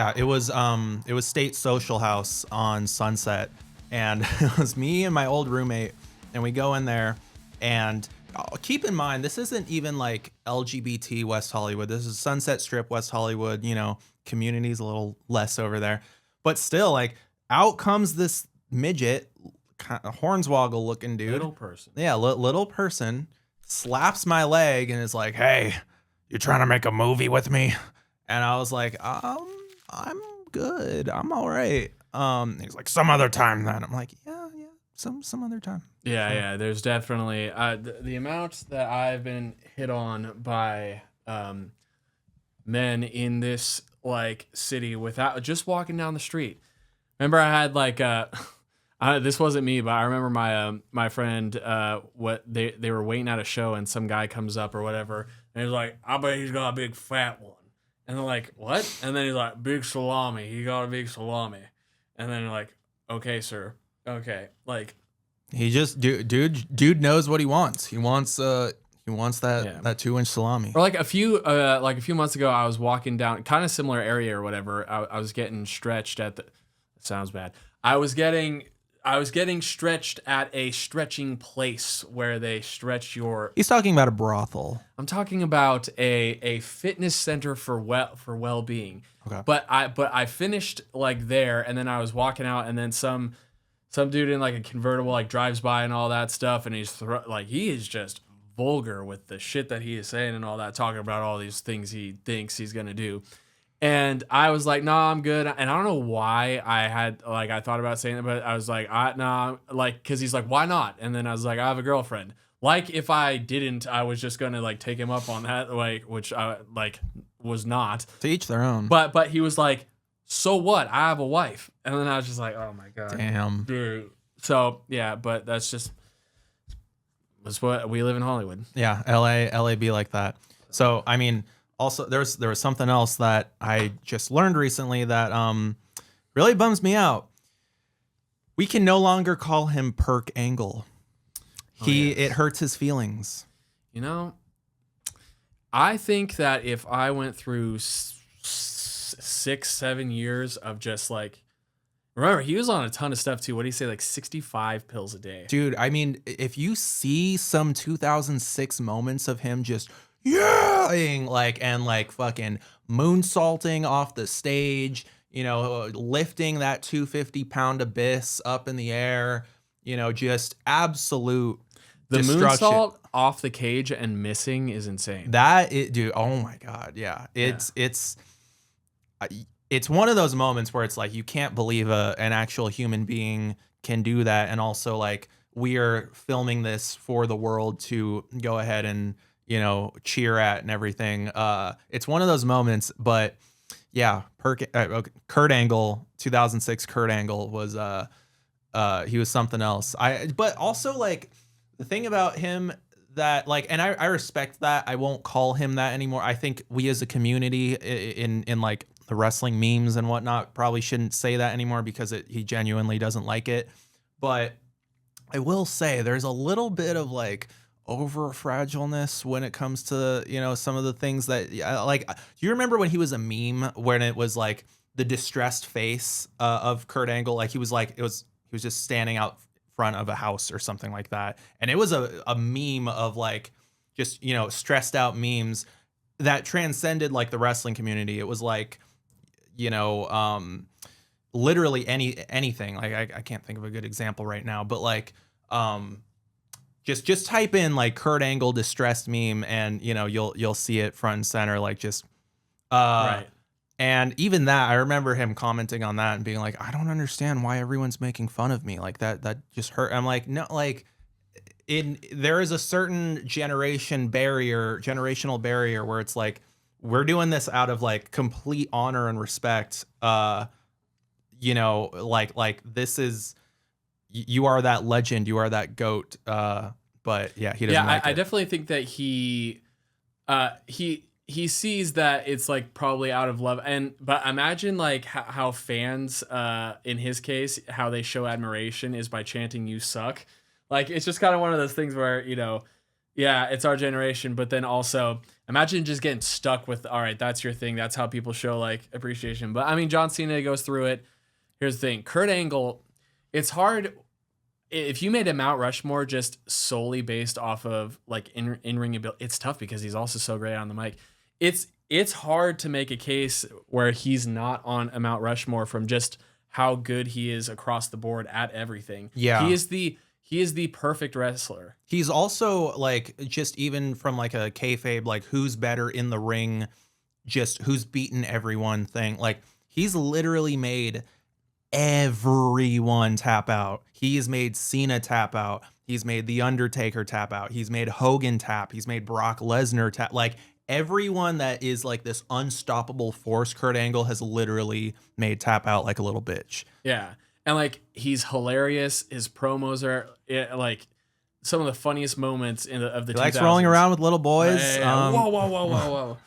Yeah, it was State Social House on Sunset, and it was me and my old roommate, and we go in there, and keep in mind this isn't even like LGBT West Hollywood. This is Sunset Strip West Hollywood. Community's a little less over there, but still, like, out comes this midget, kind of hornswoggle looking dude, Little person. Yeah, little person slaps my leg and is like, "Hey, you trying to make a movie with me?" And I was like, I'm good. I'm all right. He's like, "Some other time then." I'm like, yeah, some other time. Yeah. There's definitely the amount that I've been hit on by men in this like city without just walking down the street. Remember, I had like this wasn't me, but I remember my friend what they were waiting at a show and some guy comes up or whatever and he's like, "I bet he's got a big fat one." And they're like, "What?" And then he's like, "Big salami. He got a big salami." And then they're like, "Okay, sir. Okay." Like, He just dude knows what he wants. He wants that 2-inch salami. or like a few months ago, I was walking down kind of similar area or whatever. I was getting stretched at the. Sounds bad. I was getting stretched at a stretching place where they stretch your. He's talking about a brothel. I'm talking about a fitness center for well-being. Okay. But I finished like there, and then I was walking out, and then some dude in like a convertible like drives by and all that stuff, and he is just vulgar with the shit that he is saying and all that, talking about all these things he thinks he's gonna do. And I was like, "Nah, I'm good." And I don't know why I thought about saying it, but I was like, "Nah," like, because he's like, "Why not?" And then I was like, "I have a girlfriend." Like, if I didn't, I was just gonna like take him up on that, like, which I like was not. To each their own. But he was like, "So what? I have a wife." And then I was just like, "Oh my god, Damn, dude." So yeah, but that's what we live in Hollywood. Yeah, LA be like that. So I mean, also there was something else that I just learned recently that really bums me out. We can no longer call him Perk Angle. It hurts his feelings. I think that if I went through 6-7 years of just like, remember, he was on a ton of stuff too. What do you say, like 65 pills a day? Dude, I mean, if you see some 2006 moments of him just yelling and fucking moonsaulting off the stage, lifting that 250-pound abyss up in the air, just absolute the destruction. Moonsault off the cage and missing is insane. Dude, oh my god, yeah. It's one of those moments where it's like you can't believe an actual human being can do that, and also like we are filming this for the world to go ahead and cheer at and everything. It's one of those moments, but yeah, Kurt Angle, 2006 Kurt Angle was he was something else. But also like the thing about him that like, and I respect that. I won't call him that anymore. I think we as a community in like the wrestling memes and whatnot probably shouldn't say that anymore because he genuinely doesn't like it. But I will say there's a little bit of like over fragileness when it comes to some of the things that like. Do you remember when he was a meme when it was like the distressed face of Kurt Angle? Like he was just standing out front of a house or something like that, and it was a meme of like just stressed out memes that transcended like the wrestling community. It was like literally anything. Like I can't think of a good example right now, but like just type in like Kurt Angle distressed meme and you'll see it front and center, like just right. And even that, I remember him commenting on that and being like, "I don't understand why everyone's making fun of me. Like that just hurt." I'm like, no, like there is a certain generational barrier where it's like we're doing this out of like complete honor and respect. Like this is, you are that legend, you are that GOAT. But yeah, he doesn't. I definitely think that he sees that it's like probably out of love, but imagine like how fans in his case, how they show admiration is by chanting "you suck." Like it's just kind of one of those things where Yeah, it's our generation, but then also imagine just getting stuck with, all right, that's your thing. That's how people show like appreciation. But I mean, John Cena goes through it. Here's the thing, Kurt Angle, it's hard if you made a Mount Rushmore just solely based off of like in-ring ability. It's tough because he's also so great on the mic. It's hard to make a case where he's not on a Mount Rushmore from just how good he is across the board at everything. Yeah. He is the perfect wrestler. He's also like, just even from like a kayfabe, like who's better in the ring, just who's beaten everyone thing. Like he's literally made everyone tap out. He's made Cena tap out. He's made The Undertaker tap out. He's made Hogan tap. He's made Brock Lesnar tap. Like everyone that is like this unstoppable force, Kurt Angle has literally made tap out like a little bitch. Yeah. And like he's hilarious. His promos are like some of the funniest moments of the 2000s. He likes rolling around with little boys. Whoa.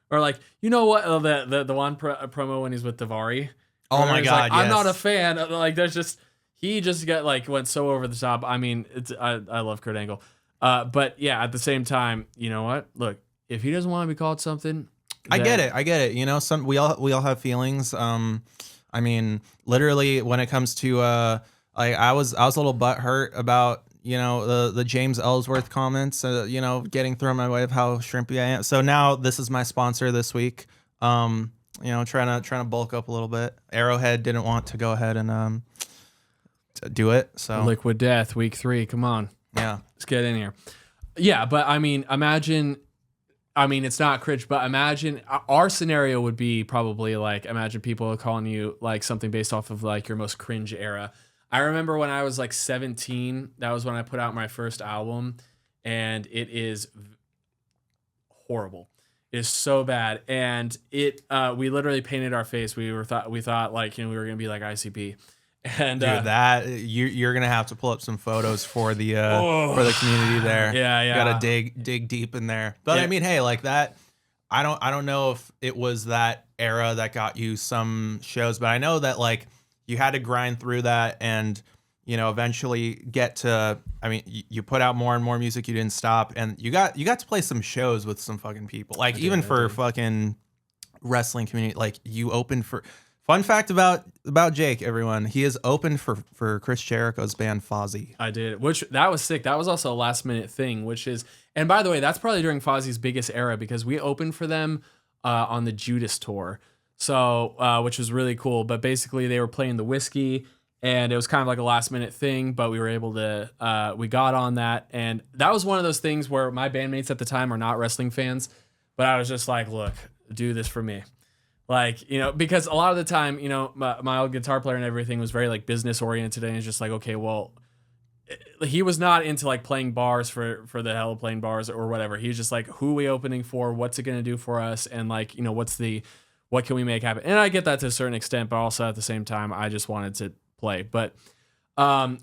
or like, you know what? The one promo when he's with Davari. Oh my God. Like, yes. I'm not a fan. Like there's just, he just got like went so over the top. I mean, I love Kurt Angle. But yeah, at the same time, you know what? Look, if he doesn't want to be called something, I get it. You know, we all have feelings. I mean, literally when it comes to like I was a little butthurt about, you know, the James Ellsworth comments, you know, getting thrown my way of how shrimpy I am. So now this is my sponsor this week. You know, trying to bulk up a little bit. Arrowhead didn't want to go ahead and do it. So Liquid Death week 3. Come on. Yeah. Let's get in here. Yeah, but I mean, it's not cringe, but imagine our scenario would be probably like, imagine people calling you like something based off of like your most cringe era. I remember when I was like 17, that was when I put out my first album, and it is horrible. It is so bad. And we literally painted our face. We thought like, you know, we were going to be like ICP. And dude, that you're gonna have to pull up some photos for the community there. Yeah. You gotta dig deep in there. But yeah. I mean, hey, like that, I don't know if it was that era that got you some shows, but I know that like you had to grind through that and, you know, eventually get to. I mean, you put out more and more music. You didn't stop, and you got to play some shows with some fucking people. Like even for fucking wrestling community, like you opened for. Fun fact about Jake, everyone. He is open for Chris Jericho's band Fozzy. I did, which that was sick. That was also a last minute thing, which is, and by the way, that's probably during Fozzy's biggest era because we opened for them on the Judas tour. So, which was really cool. But basically they were playing the Whiskey and it was kind of like a last minute thing, but we were able to, we got on that. And that was one of those things where my bandmates at the time are not wrestling fans, but I was just like, look, do this for me. Like, you know, because a lot of the time, you know, my old guitar player and everything was very like business oriented, and it's just like, okay, well, he was not into like playing bars for the hell of playing bars or whatever. He was just like, who are we opening for? What's it going to do for us? And like, you know, what can we make happen? And I get that to a certain extent, but also at the same time, I just wanted to play. But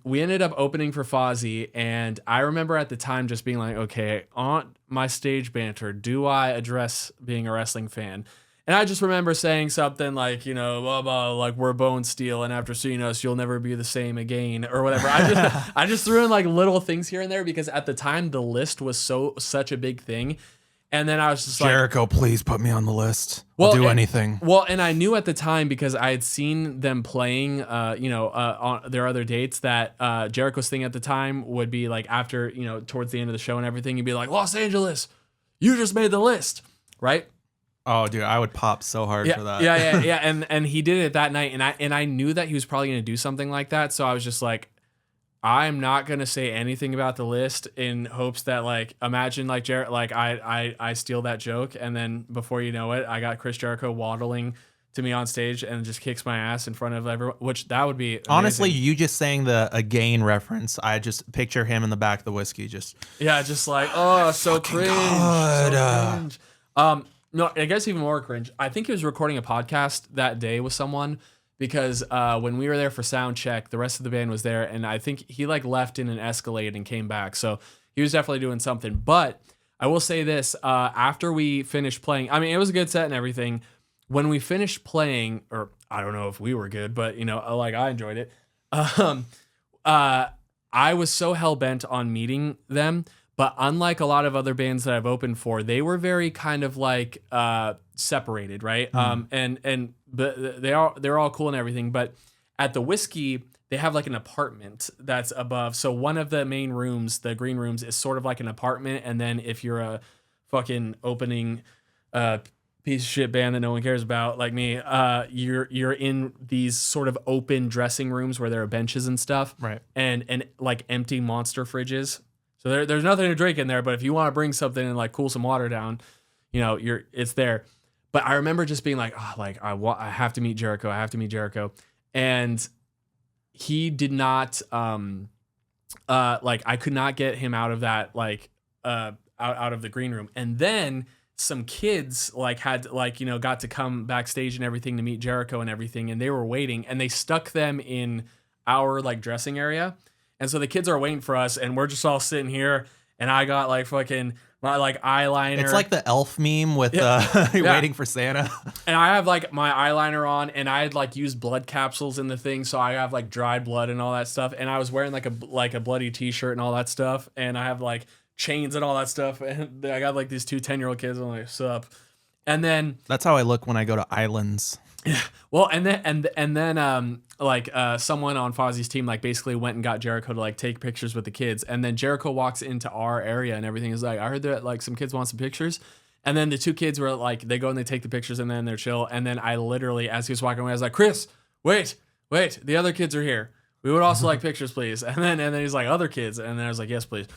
we ended up opening for Fozzy, and I remember at the time just being like, okay, on my stage banter, do I address being a wrestling fan? And I just remember saying something like, you know, blah, blah, like we're bone steel, and after seeing us, you'll never be the same again, or whatever. I just threw in like little things here and there because at the time the list was such a big thing. And then I was just Jericho, please put me on the list. I'll do anything. Well, and I knew at the time because I had seen them playing, on their other dates that Jericho's thing at the time would be like after, you know, towards the end of the show and everything, he'd be like, Los Angeles, you just made the list, right? Oh, dude, I would pop so hard for that. Yeah. And he did it that night, and I knew that he was probably going to do something like that. So I was just like, I'm not going to say anything about the list in hopes that like, imagine like Jared, like I steal that joke, and then before you know it, I got Chris Jericho waddling to me on stage and just kicks my ass in front of everyone. Which that would be amazing. Honestly, you just saying the Againe reference, I just picture him in the back of the Whiskey, just like, oh, so cringe. God. So cringe. No, I guess even more cringe. I think he was recording a podcast that day with someone because when we were there for sound check, the rest of the band was there, and I think he like left in an Escalade and came back. So he was definitely doing something. But I will say this, after we finished playing, I mean, it was a good set and everything. When we finished playing, or I don't know if we were good, but you know, like I enjoyed it. I was so hell-bent on meeting them, But unlike a lot of other bands that I've opened for, they were very kind of like separated, right? But they're all cool and everything. But at the Whiskey, they have like an apartment that's above. So one of the main rooms, the green rooms, is sort of like an apartment. And then if you're a fucking opening piece of shit band that no one cares about, like me, you're in these sort of open dressing rooms where there are benches and stuff, Right. And like empty monster fridges. So there's nothing to drink in there. But if you want to bring something and like cool some water down, it's there. But I remember just being like, oh, like I have to meet Jericho. I have to meet Jericho, and he did not like I could not get him out of that like out of the green room. And then some kids like had like got to come backstage and everything to meet Jericho and everything, and they were waiting, and they stuck them in our like dressing area. And so the kids are waiting for us, and we're just all sitting here, and I got like fucking my like eyeliner. It's like the elf meme with waiting for Santa. And I have like my eyeliner on, and I had like used blood capsules in the thing, so I have like dried blood and all that stuff. And I was wearing like a bloody t-shirt and all that stuff, and I have like chains and all that stuff. And I got like these 2 10-year-old kids. I'm like, sup? And then that's how I look when I go to islands. Yeah. Well, and then someone on Fozzy's team like basically went and got Jericho to like take pictures with the kids, and then Jericho walks into our area and everything is like, I heard that like some kids want some pictures, and then the 2 kids were like, they go and they take the pictures and then they're chill, and then I literally, as he was walking away, I was like, Chris, wait, the other kids are here. We would also like pictures, please. And then he's like, other kids, and then I was like, yes, please.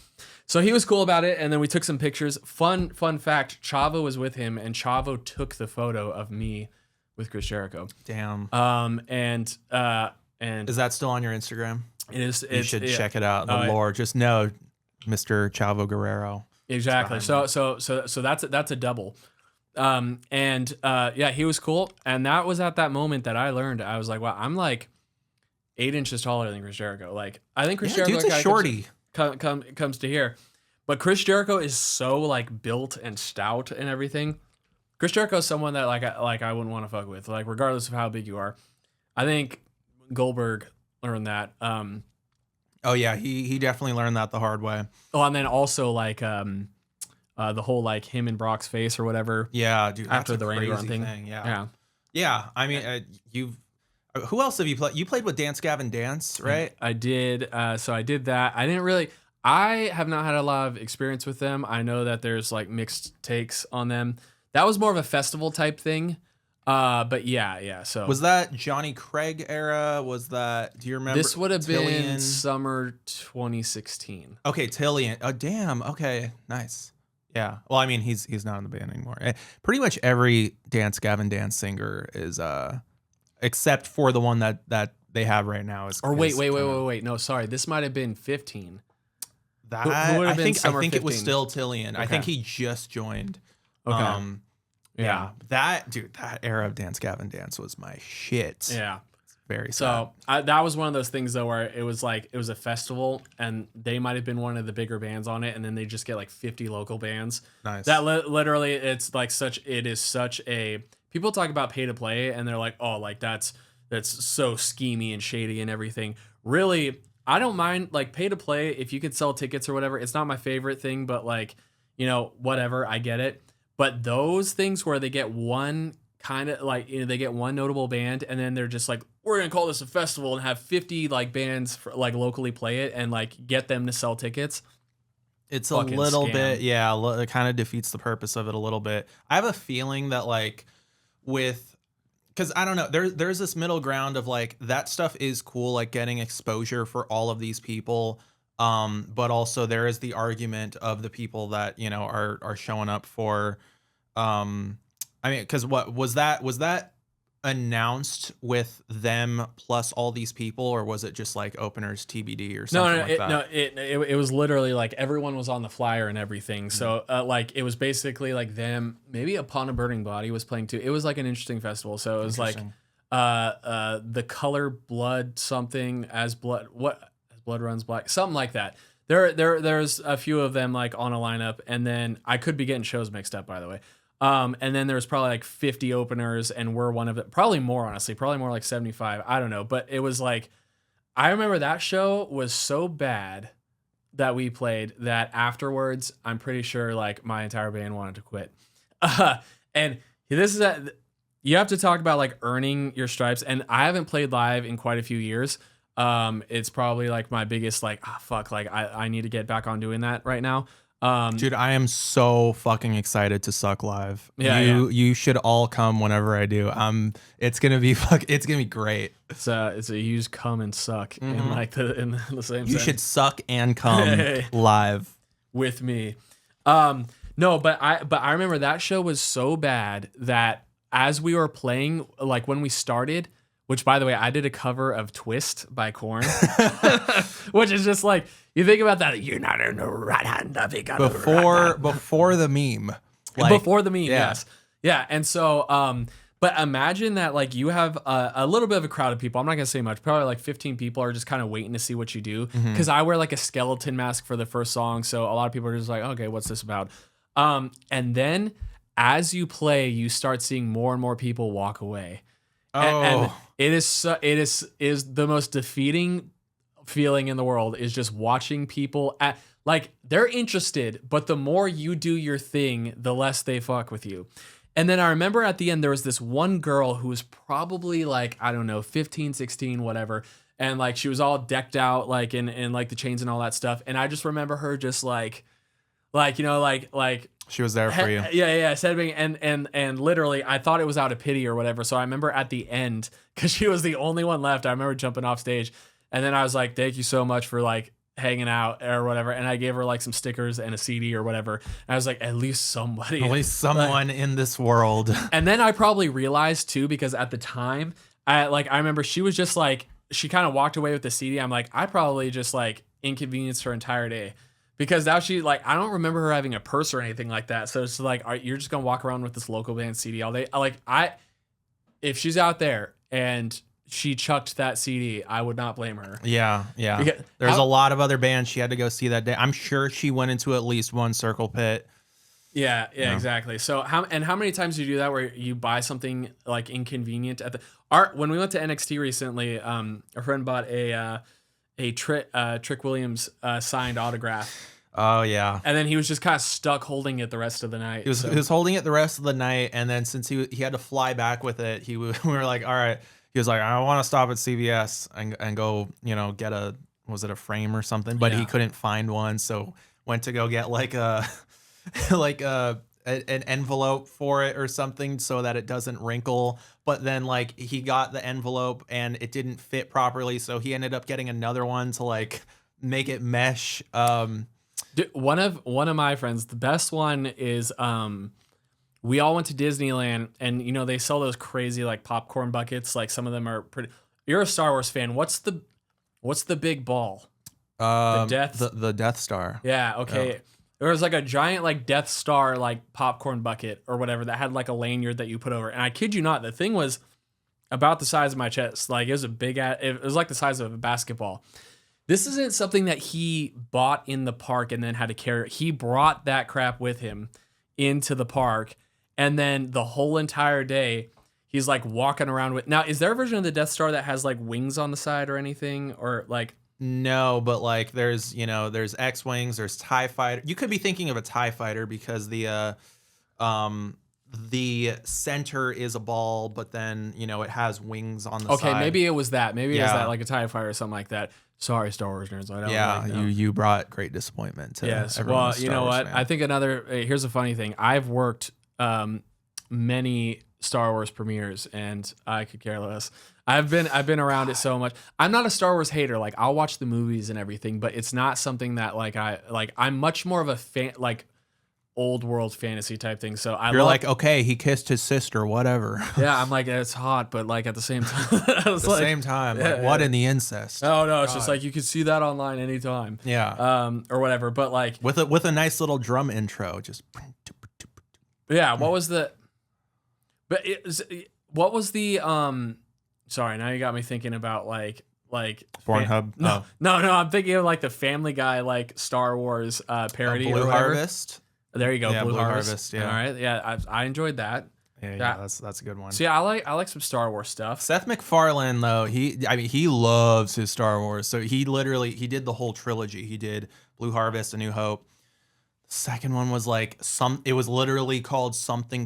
So he was cool about it, and then we took some pictures. Fun fact: Chavo was with him, and Chavo took the photo of me with Chris Jericho. Damn. And is that still on your Instagram? It is. You should check it out. The lore. Just know, Mr. Chavo Guerrero. Exactly. So that's a double. He was cool, and that was at that moment that I learned. I was like, wow, I'm like 8 inches taller than Chris Jericho. Like I think Chris Jericho dude's a shorty. Comes to here, but Chris Jericho is so like built and stout and everything. Chris Jericho is someone that I wouldn't want to fuck with, like regardless of how big you are. I think Goldberg learned that. Oh yeah, he definitely learned that the hard way. Oh, and then also like the whole like him and Brock's face or whatever. Yeah, dude. After the Randy Orton thing. Yeah. I mean, who else have you played? You played with Dance Gavin Dance, right? I did. So I did that. I have not had a lot of experience with them. I know that there's like mixed takes on them. That was more of a festival type thing. But yeah. So was that Johnny Craig era? Was that? Do you remember? This would have been summer 2016. Okay, Tillian. Oh damn. Okay, nice. Yeah. Well, I mean, he's not in the band anymore. Pretty much every Dance Gavin Dance singer is except for the one that they have right now is. Or wait. No, sorry. This might have been 15. That I think it was still Tillian. Okay. I think he just joined. Okay. Yeah. That era of Dance Gavin Dance was my shit. Yeah. It's very sad. So that was one of those things though where it was a festival and they might have been one of the bigger bands on it, and then they just get like 50 local bands. Nice. That literally it is such a, people talk about pay to play and they're like, oh, like that's so schemy and shady and everything. Really, I don't mind like pay to play if you could sell tickets or whatever. It's not my favorite thing, but like, whatever, I get it. But those things where they get one kind of like, they get one notable band and then they're just like, we're going to call this a festival and have 50 like bands for, like locally play it and like get them to sell tickets. It's a little bit, it kind of defeats the purpose of it a little bit. I have a feeling that like because I don't know, there's this middle ground of like that stuff is cool, like getting exposure for all of these people. But also there is the argument of the people that, are showing up for, I mean, cause what was that announced with them plus all these people, or was it just like openers TBD or something it was literally like everyone was on the flyer and everything. So like it was basically like them, maybe Upon a Burning Body was playing too. It was like an interesting festival. So it was like, the color blood something as blood, Blood Runs Black, something like that. There's a few of them like on a lineup, and then I could be getting shows mixed up, by the way. And then there's probably like 50 openers, and we're one of it. Probably more, honestly, probably more like 75. I don't know, but it was like, I remember that show was so bad. that we played that afterwards, I'm pretty sure like my entire band wanted to quit. And this is you have to talk about like earning your stripes. And I haven't played live in quite a few years. It's probably like my biggest like, fuck, like I need to get back on doing that right now. Dude, I am so fucking excited to suck live. Yeah, you should all come whenever I do. It's gonna be great. It's a use come and suck in like in the same. You sense. should suck and come live with me. No, but I remember that show was so bad that as we were playing, like when we started, which by the way, I did a cover of Twist by Korn, which is just like, you think about that, you're not in the right hand of it. Before the meme. Before the meme, yes. Yeah. And so, but imagine that like you have a little bit of a crowd of people. I'm not going to say much, probably like 15 people are just kind of waiting to see what you do. Cause I wear like a skeleton mask for the first song. So a lot of people are just like, okay, what's this about? And then as you play, you start seeing more and more people walk away. And it is the most defeating feeling in the world is just watching people like they're interested, but the more you do your thing, the less they fuck with you. And then I remember at the end, there was this one girl who was probably like, I don't know, 15, 16, whatever. And like, she was all decked out, like in like the chains and all that stuff. And I just remember her just like, you know, like she was there for you. Yeah. And literally, I thought it was out of pity or whatever. So I remember at the end, because she was the only one left, I remember jumping off stage. And then I was like, thank you so much for like hanging out or whatever. And I gave her like some stickers and a CD or whatever. And I was like, at least somebody. At least someone in this world. And then I probably realized too, because at the time, I remember she was just like, she kind of walked away with the CD. I'm like, I probably just like inconvenienced her entire day. Because now she like, I don't remember her having a purse or anything like that. So it's like, you're just gonna walk around with this local band CD all day. If she's out there and she chucked that CD, I would not blame her. Yeah. Because There's a lot of other bands she had to go see that day. I'm sure she went into at least one Circle Pit. Yeah, exactly. So how many times do you do that where you buy something like inconvenient at when we went to NXT recently, a friend bought a Trick Williams signed autograph. Oh yeah. And then he was just kind of stuck holding it the rest of the night. He was holding it the rest of the night, and then since he had to fly back with it, we were like, all right. He was like, I want to stop at CVS and go, you know, get was it a frame or something? But he couldn't find one, so went to go get like an envelope for it or something so that it doesn't wrinkle. But then like he got the envelope and it didn't fit properly, so he ended up getting another one to like make it mesh. Dude, one of my friends, the best one is we all went to Disneyland, and you know they sell those crazy like popcorn buckets. Like some of them are pretty. You're a Star Wars fan. What's the big ball? The Death Star. Yeah. Okay. Oh. There was like a giant like Death Star like popcorn bucket or whatever that had like a lanyard that you put over. And I kid you not, the thing was about the size of my chest. Like it was it was like the size of a basketball. This isn't something that he bought in the park and then had to carry. He brought that crap with him into the park. And then the whole entire day, he's like walking around with. Now, is there a version of the Death Star that has like wings on the side or anything? Or like. No, but like there's X-Wings, there's TIE Fighter. You could be thinking of a TIE Fighter because the center is a ball, but then, you know, it has wings on the side. Okay, maybe it was that. Maybe it was that, like a TIE Fighter or something like that. Sorry, Star Wars nerds. I don't know. You brought great disappointment to everyone. Well, you know what? Fan. I think here's a funny thing. I've worked many Star Wars premieres, and I could care less. I've been around it so much. I'm not a Star Wars hater. Like I'll watch the movies and everything, but it's not something that I'm much more of a fan, like old world fantasy type thing. So you're like, okay, he kissed his sister, whatever. Yeah, I'm like, it's hot, but like at the same time, what in the incest? Oh no, it's just like you can see that online anytime. Yeah. Or whatever. But like with a nice little drum intro, just. Yeah. What was the? What was the Sorry, now you got me thinking about like Pornhub. No, I'm thinking of like the Family Guy like Star Wars parody. Blue Harvest. There you go, yeah, Blue Harvest. Yeah. All right, yeah, I enjoyed that. Yeah, that's a good one. See, I like some Star Wars stuff. Seth MacFarlane though, he loves his Star Wars. So he did the whole trilogy. He did Blue Harvest, A New Hope. The second one was like it was literally called something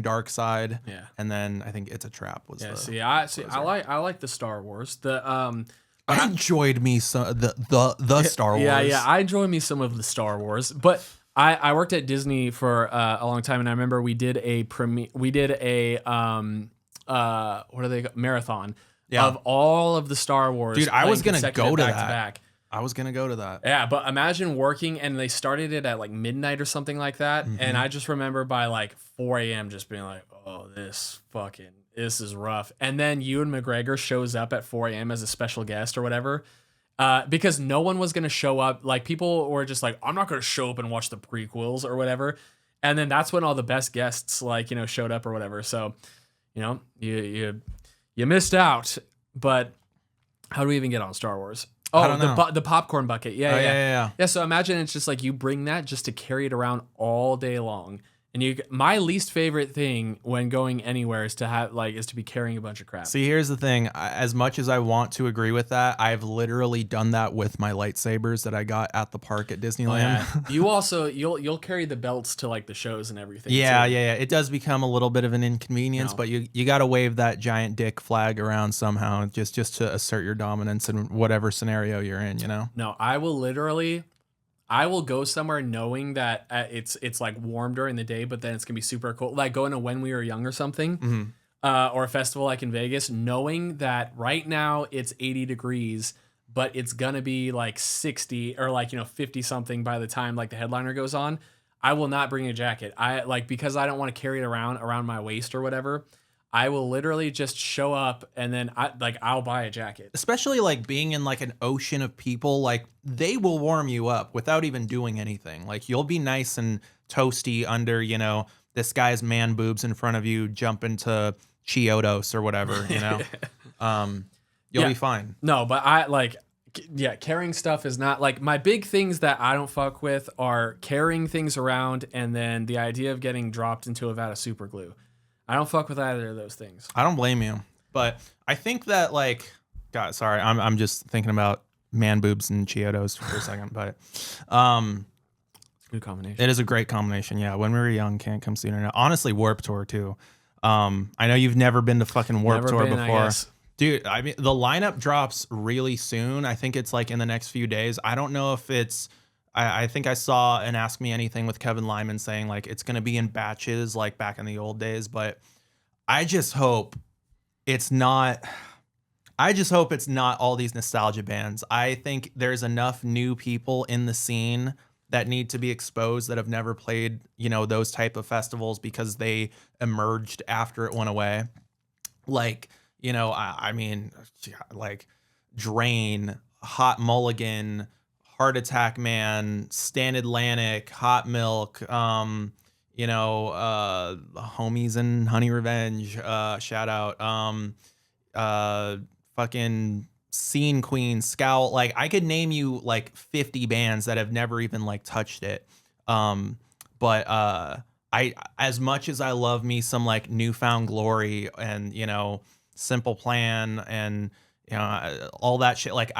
Dark Side. Yeah. And then I think It's a Trap was I like the Star Wars. I enjoyed me some the Star Wars. Yeah, I enjoy me some of the Star Wars. But I worked at Disney for a long time, and I remember we did a what are they, marathon of all of the Star Wars. Dude, I was gonna go to back that. To back. I was gonna go to that. Yeah, but imagine working, and they started it at like midnight or something like that, and I just remember by like 4 a.m. just being like, oh, this is rough. And then Ewan McGregor shows up at 4 a.m. as a special guest or whatever. Because no one was going to show up. Like, people were just like, I'm not going to show up and watch the prequels or whatever. And then that's when all the best guests, like, you know, showed up or whatever. So, you know, you missed out. But how do we even get on Star Wars? Oh, the popcorn bucket. Yeah. So imagine it's just like you bring that just to carry it around all day long. And my least favorite thing when going anywhere is to be carrying a bunch of crap. See, here's the thing. As much as I want to agree with that, I've literally done that with my lightsabers that I got at the park at Disneyland. Oh, yeah. You also you'll carry the belts to like the shows and everything. Yeah. It does become a little bit of an inconvenience, but you got to wave that giant dick flag around somehow, just to assert your dominance in whatever scenario you're in. You know? No, I will go somewhere knowing that it's like warm during the day, but then it's gonna be super cold. Like going to When We Were Young or something, or a festival like in Vegas, knowing that right now it's 80 degrees, but it's gonna be like 60 or like 50 something by the time like the headliner goes on. I will not bring a jacket. Because I don't want to carry it around my waist or whatever. I will literally just show up and then I'll buy a jacket. Especially like being in like an ocean of people, like they will warm you up without even doing anything. Like you'll be nice and toasty under, this guy's man boobs in front of you, jump into Chiodos or whatever, you'll be fine. No, but carrying stuff is not like my big things that I don't fuck with are carrying things around and then the idea of getting dropped into a vat of super glue. I don't fuck with either of those things. I don't blame you, but I think that God, sorry, I'm just thinking about man boobs and Chiodos for a second, but it's a good combination. It is a great combination. Yeah, When We Were Young can't come sooner now. Honestly, Warped Tour too. I know you've never been to fucking Warped Tour before. Dude, I mean, the lineup drops really soon. I think it's like in the next few days. I don't know if it's. I think I saw an Ask Me Anything with Kevin Lyman saying like it's gonna be in batches like back in the old days, but I just hope it's not. I just hope it's not all these nostalgia bands. I think there's enough new people in the scene that need to be exposed that have never played, those type of festivals because they emerged after it went away. Like, I mean, like Drain, Hot Mulligan, Heart Attack Man, Stand Atlantic, Hot Milk, homies and Honey Revenge, shout out, fucking Scene Queen, Scout. Like I could name you like 50 bands that have never even like touched it. But I, as much as I love me some like Newfound Glory and, Simple Plan and, all that shit, like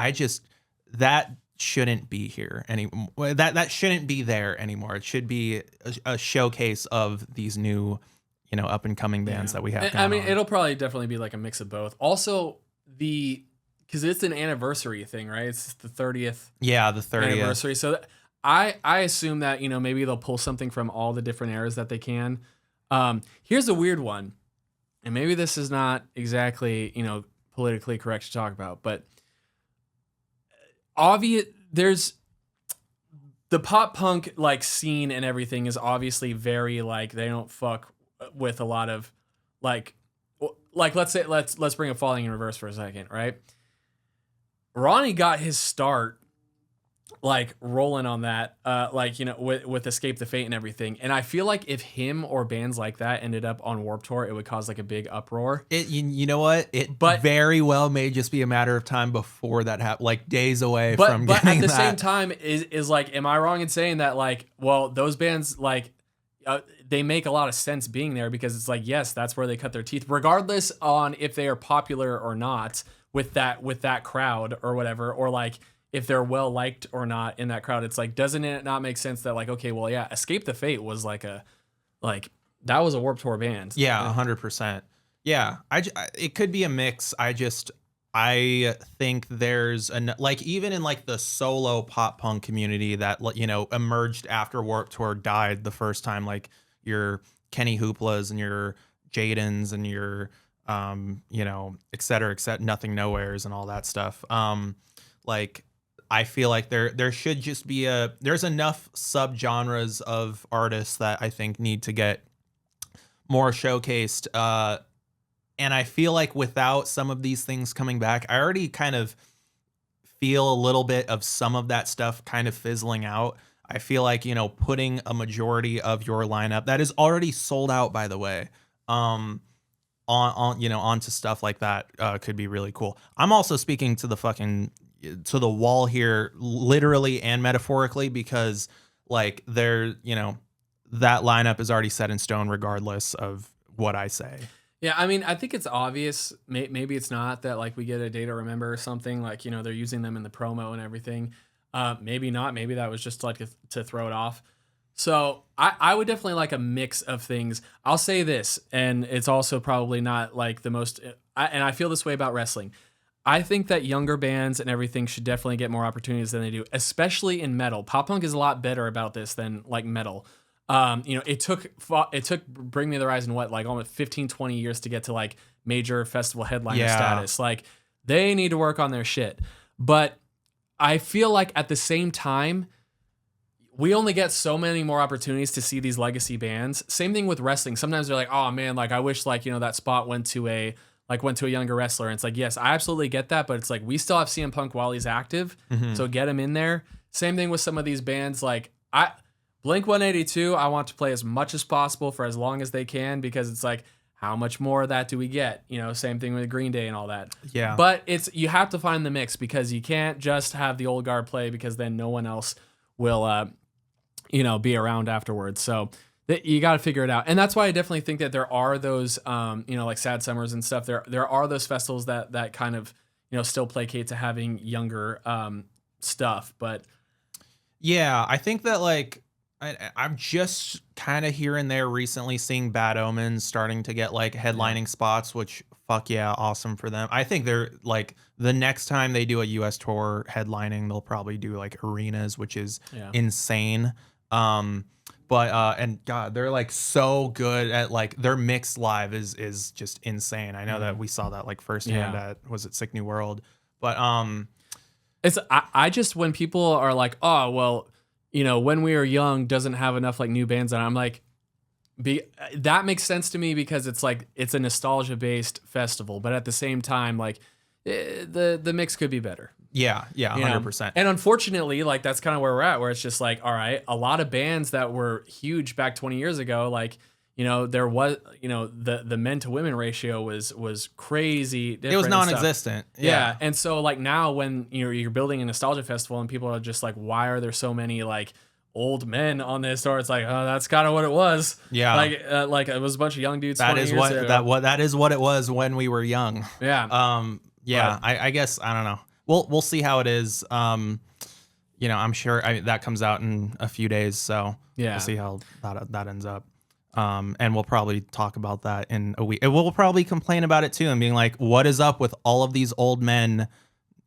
that shouldn't be here anymore. That shouldn't be there anymore. It should be a showcase of these new, up and coming bands that we have. I mean, it'll probably definitely be like a mix of both. Also, because it's an anniversary thing, right? It's the 30th. Yeah, the 30th anniversary. So I assume that maybe they'll pull something from all the different eras that they can. Here's a weird one, and maybe this is not exactly politically correct to talk about, but there's the pop punk like scene and everything is obviously very like they don't fuck with a lot of like let's bring up Falling in Reverse for a second, right? Ronnie got his start like rolling on that with Escape the Fate and everything, and I feel like if him or bands like that ended up on Warped Tour, it would cause like a big uproar. You know what, but very well may just be a matter of time before that happens, like days away from but getting at the that. same time is like, am I wrong in saying that like, well, those bands like they make a lot of sense being there because it's like, yes, that's where they cut their teeth, regardless on if they are popular or not with that crowd or whatever, or like if they're well liked or not in that crowd. It's like, doesn't it not make sense that like, okay, well, yeah, Escape the Fate was like that was a Warped Tour band. Yeah, 100%. Yeah, it could be a mix. I think there's like even in like the solo pop punk community that emerged after Warped Tour died the first time, like your Kenny Hooplas and your Jadens and your et cetera, Nothing Nowheres and all that stuff. Like I feel like there should just be there's enough subgenres of artists that I think need to get more showcased. And I feel like without some of these things coming back, I already kind of feel a little bit of some of that stuff kind of fizzling out. I feel like, putting a majority of your lineup that is already sold out, by the way, onto stuff like that could be really cool. I'm also speaking to the wall here, literally and metaphorically, because like that lineup is already set in stone regardless of what I say. Yeah, I mean, I think it's obvious. Maybe it's not that like we get a Day to Remember or something. Like they're using them in the promo and everything. Maybe not. Maybe that was just like to throw it off. So I would definitely like a mix of things. I'll say this, and it's also probably not like the most. And I feel this way about wrestling. I think that younger bands and everything should definitely get more opportunities than they do, especially in metal. Pop punk is a lot better about this than like metal. It took Bring Me the Horizon like almost 15, 20 years to get to like major festival headliner status. Like they need to work on their shit. But I feel like at the same time, we only get so many more opportunities to see these legacy bands. Same thing with wrestling. Sometimes they're like, oh man, like I wish like, that spot went to a younger wrestler. And it's like, yes, I absolutely get that. But it's like, we still have CM Punk while he's active. Mm-hmm. So get him in there. Same thing with some of these bands. Like Blink-182, I want to play as much as possible for as long as they can, because it's like, how much more of that do we get? Same thing with Green Day and all that. Yeah. But you have to find the mix, because you can't just have the old guard play, because then no one else will, be around afterwards. So you got to figure it out. And that's why I definitely think that there are those, like Sad Summers and stuff. There are those festivals that kind of, still placate to having younger stuff. But yeah, I think that like, I'm just kind of here and there recently seeing Bad Omens starting to get like headlining spots, which fuck yeah, awesome for them. I think they're like the next time they do a US tour headlining, they'll probably do like arenas, which is insane. And God, they're like so good at like their mix live is just insane. I know that we saw that like firsthand at Sick New World, but I just, when people are like, oh well, When We Were Young doesn't have enough like new bands on it, I'm like, that makes sense to me, because it's like it's a nostalgia based festival, but at the same time, like the mix could be better. Yeah, 100%. And unfortunately, like that's kind of where we're at, where it's just like, all right, a lot of bands that were huge back 20 years ago, like there was, the men to women ratio was crazy. It was non-existent. Yeah. And so like now when you're building a nostalgia festival and people are just like, why are there so many like old men on this? Or it's like, oh, that's kind of what it was. Yeah. Like it was a bunch of young dudes. That is what it was when we were young. Yeah. Yeah. I guess, I don't know. We'll see how it is. I'm sure that comes out in a few days. So we'll see how that ends up. And we'll probably talk about that in a week. And we'll probably complain about it too, and being like, what is up with all of these old men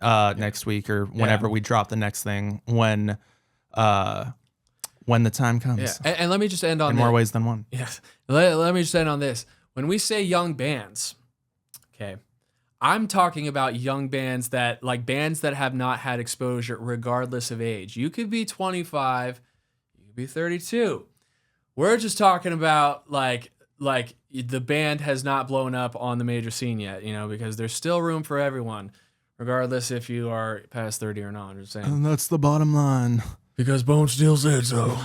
next week, or whenever we drop the next thing, when the time comes. Yeah. And let me just end on in more ways than one. Yes. Let me just end on this. When we say young bands, okay, I'm talking about young bands that have not had exposure regardless of age. You could be 25, you could be 32. We're just talking about like the band has not blown up on the major scene yet, because there's still room for everyone, regardless if you are past 30 or not. I'm just saying. And that's the bottom line. Because Bone Steel said so.